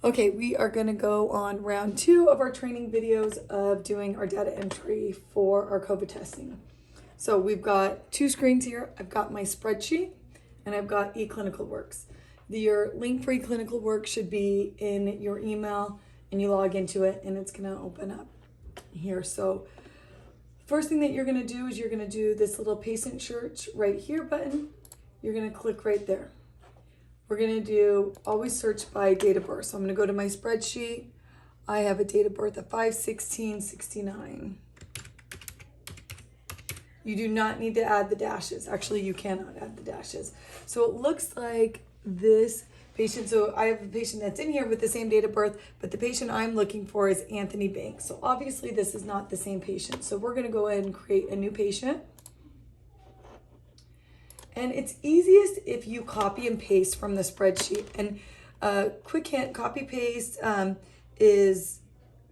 Okay, we are going to go on round 2 of our training videos of doing our data entry for our COVID testing. So we've got 2 screens here. I've got my spreadsheet and I've got eClinicalWorks. Your link for eClinicalWorks should be in your email and you log into it and it's going to open up here. So first thing that you're going to do is you're going to do this little patient search right here button. You're going to click right there. We're going to do always search by date of birth. So I'm going to go to my spreadsheet. I have a date of birth of 5/16/69. You do not need to add the dashes. Actually, you cannot add the dashes. So it looks like this patient, so I have a patient that's in here with the same date of birth, but the patient I'm looking for is Anthony Banks. So obviously this is not the same patient. So we're going to go ahead and create a new patient. And it's easiest if you copy and paste from the spreadsheet. And quick hint, copy paste is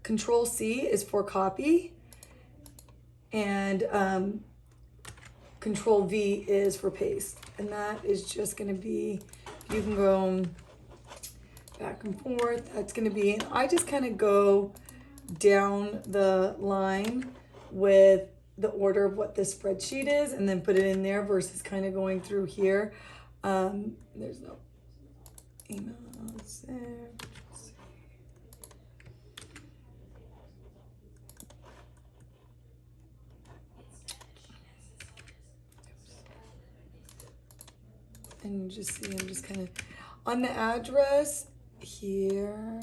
Control C is for copy. And Control V is for paste. And that is just going to be, you can go back and forth. That's going to be, and I just kind of go down the line with the order of what this spreadsheet is and then put it in there versus kind of going through here. There's no emails there. And you just see, I'm just kind of on the address here.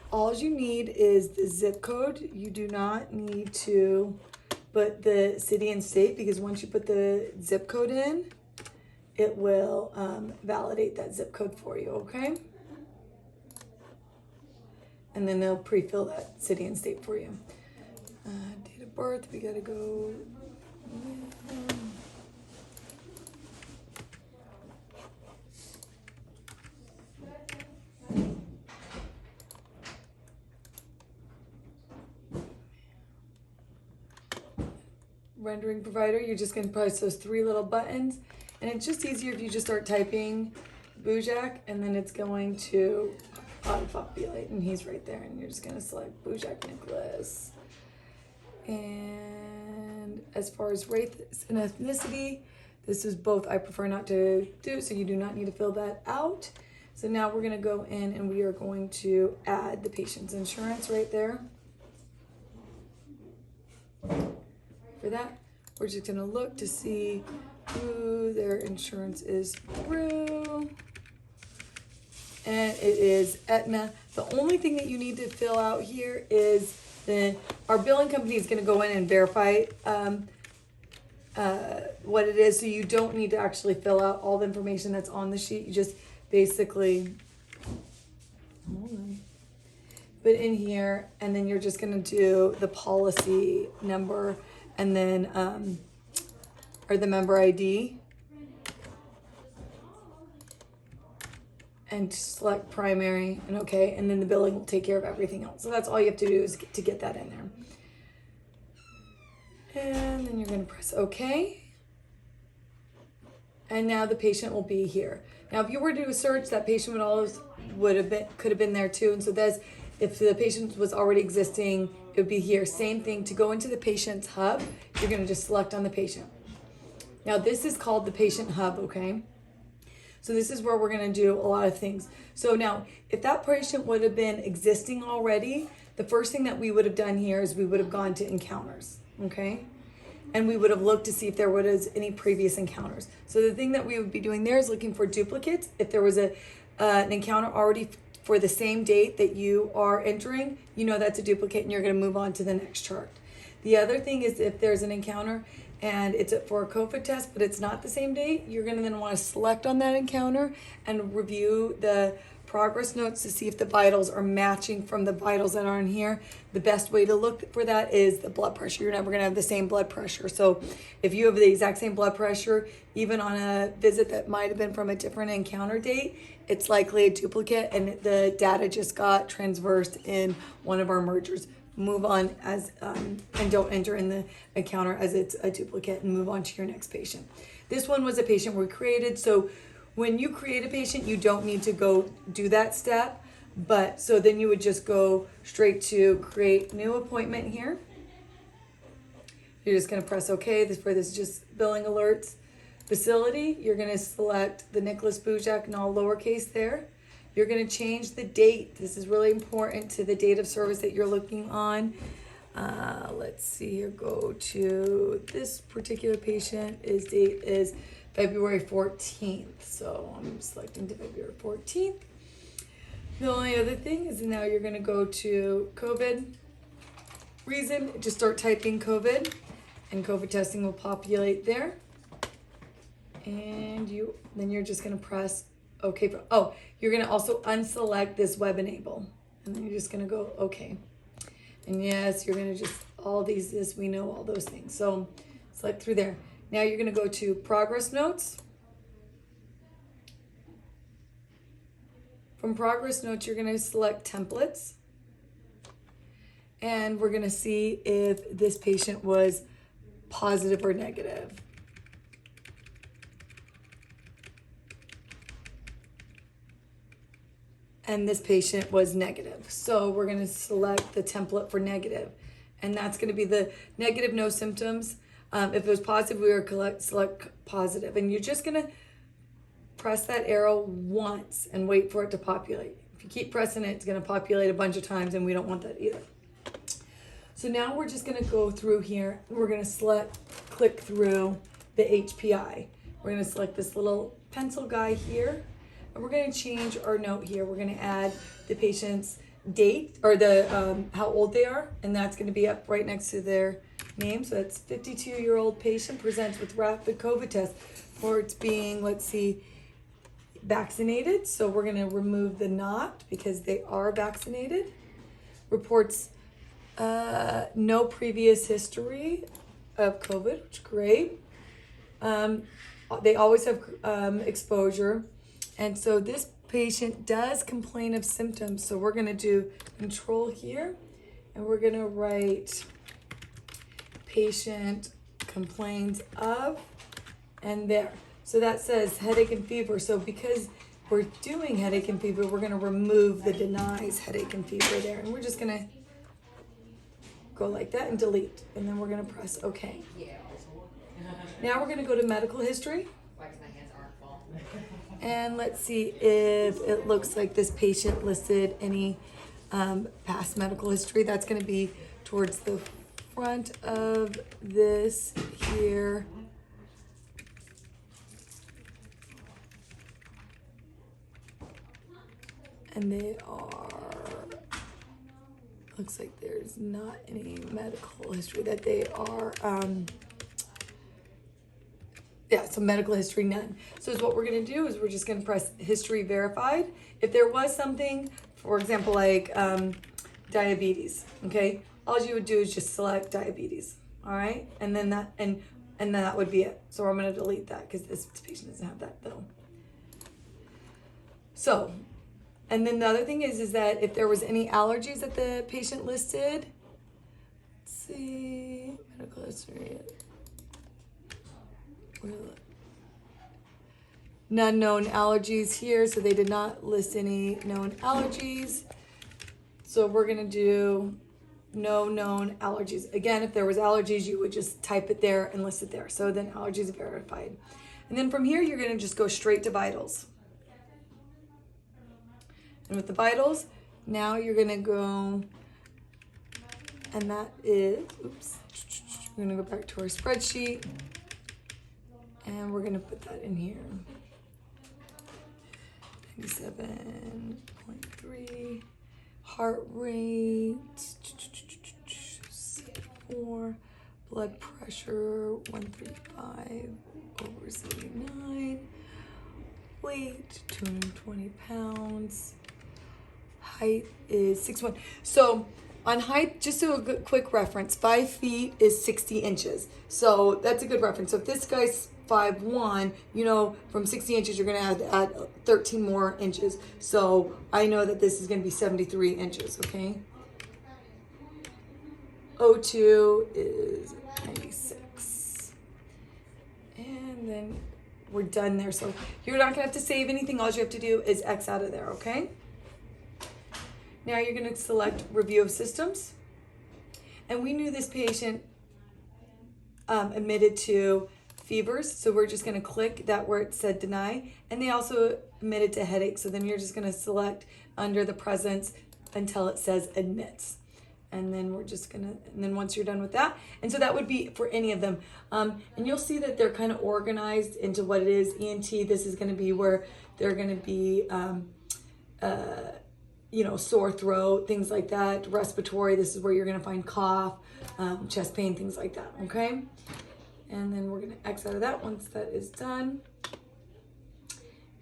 All you need is the zip code. You do not need to put the city and state because once you put the zip code in, it will validate that zip code for you, okay? And then they'll pre-fill that city and state for you. Date of birth, we gotta go. Rendering provider, you're just going to press those 3 little buttons, and it's just easier if you just start typing Bujak, and then it's going to auto-populate, and he's right there, and you're just going to select Bujak Nicholas. And as far as race and ethnicity, this is both I prefer not to do, so you do not need to fill that out. So now we're going to go in and we are going to add the patient's insurance right there. For that, we're just going to look to see who their insurance is through. And it is Aetna. The only thing that you need to fill out here is our billing company is going to go in and verify what it is. So you don't need to actually fill out all the information that's on the sheet. You just basically put in here, and then you're just going to do the policy number and then or the member ID, and select primary and okay, and then the billing will take care of everything else. So that's all you have to do is to get that in there. And then you're going to press okay. And now the patient will be here. Now if you were to do a search, that patient could have been there too. And so that's, if the patient was already existing, it would be here. Same thing, to go into the patient's hub, you're going to just select on the patient. Now this is called the patient hub, okay? So this is where we're going to do a lot of things. So now, if that patient would have been existing already, the first thing that we would have done here is we would have gone to encounters, okay? And we would have looked to see if there was any previous encounters. So the thing that we would be doing there is looking for duplicates. If there was an encounter already for the same date that you are entering, you know that's a duplicate and you're going to move on to the next chart. The other thing is if there's an encounter and it's for a COVID test, but it's not the same date, you're going to then want to select on that encounter and review the progress notes to see if the vitals are matching from the vitals that are in here. The best way to look for that is the blood pressure. You're never going to have the same blood pressure. So if you have the exact same blood pressure, even on a visit that might have been from a different encounter date, it's likely a duplicate and the data just got transversed in one of our mergers. Move on as and don't enter in the encounter as it's a duplicate, and move on to your next patient. This one was a patient we created, so When you create a patient, you don't need to go do that step. But so then you would just go straight to create new appointment here. You're just going to press OK. For this just billing alerts. Facility, you're going to select the Nicholas Bujak and all lowercase there. You're going to change the date. This is really important to the date of service that you're looking on. Let's see here. Go to this particular patient. His date is February 14th. So I'm selecting to February 14th. The only other thing is now you're going to go to COVID reason. Just start typing COVID, and COVID testing will populate there. And then you're just going to press OK. You're going to also unselect this web enable. And then you're just going to go OK. And yes, you're going to just, all these, this, we know all those things. So select through there. Now you're going to go to progress notes. From progress notes, you're going to select templates. And we're going to see if this patient was positive or negative. And this patient was negative. So we're going to select the template for negative. And that's going to be the negative, no symptoms. If it was positive, we would select positive. And you're just going to press that arrow once and wait for it to populate. If you keep pressing it, it's going to populate a bunch of times, and we don't want that either. So now we're just going to go through here. We're going to click through the HPI. We're going to select this little pencil guy here. And we're going to change our note here. We're going to add the patient's date, or the how old they are, and that's going to be up right next to their name. So that's 52-year-old patient presents with rapid COVID test for its being, let's see, vaccinated. So we're going to remove the not because they are vaccinated. Reports no previous history of COVID, which is great. They always have exposure. And so this patient does complain of symptoms. So we're going to do control here, and we're going to write patient complains of, and there. So that says headache and fever. So because we're doing headache and fever, we're going to remove the denies headache and fever there. And we're just going to go like that and delete. And then we're going to press OK. Now we're going to go to medical history. And let's see if it looks like this patient listed any past medical history. That's going to be towards the front of this here. And they are, looks like there's not any medical history that they are, so medical history, none. So what we're going to do is we're just going to press history verified. If there was something, for example, like diabetes, okay, all you would do is just select diabetes, all right, and then that would be it. So I'm going to delete that because this patient doesn't have that though. So, and then the other thing is that if there was any allergies that the patient listed, let's see, medical history. None known allergies here, so they did not list any known allergies. So we're going to do no known allergies. Again, if there was allergies, you would just type it there and list it there. So then allergies verified. And then from here, you're going to just go straight to vitals. And with the vitals, now you're going to go, and that is, we're going to go back to our spreadsheet. And we're going to put that in here. 97.3. Heart rate. 4. Blood pressure. 135 over 79. Weight. 220 pounds. Height is 6'1". So on height, just so a good, quick reference, 5 feet is 60 inches. So that's a good reference. So if this guy's 5'1", you know, from 60 inches, you're going to have to add 13 more inches. So I know that this is going to be 73 inches, okay? O2 is 96. And then we're done there. So you're not gonna have to save anything. All you have to do is X out of there, okay? Now you're gonna select review of systems. And we knew this patient admitted to fevers, so we're just gonna click that where it said deny. And they also admitted to headaches, so then you're just gonna select under the presence until it says admits. And then we're just gonna, and then once you're done with that, and so that would be for any of them. And you'll see that they're kind of organized into what it is. ENT, this is gonna be where they're gonna be, you know, sore throat, things like that. Respiratory, this is where you're gonna find cough, chest pain, things like that, okay? And then we're gonna X out of that once that is done.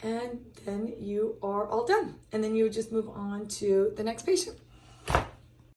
And then you are all done. And then you would just move on to the next patient.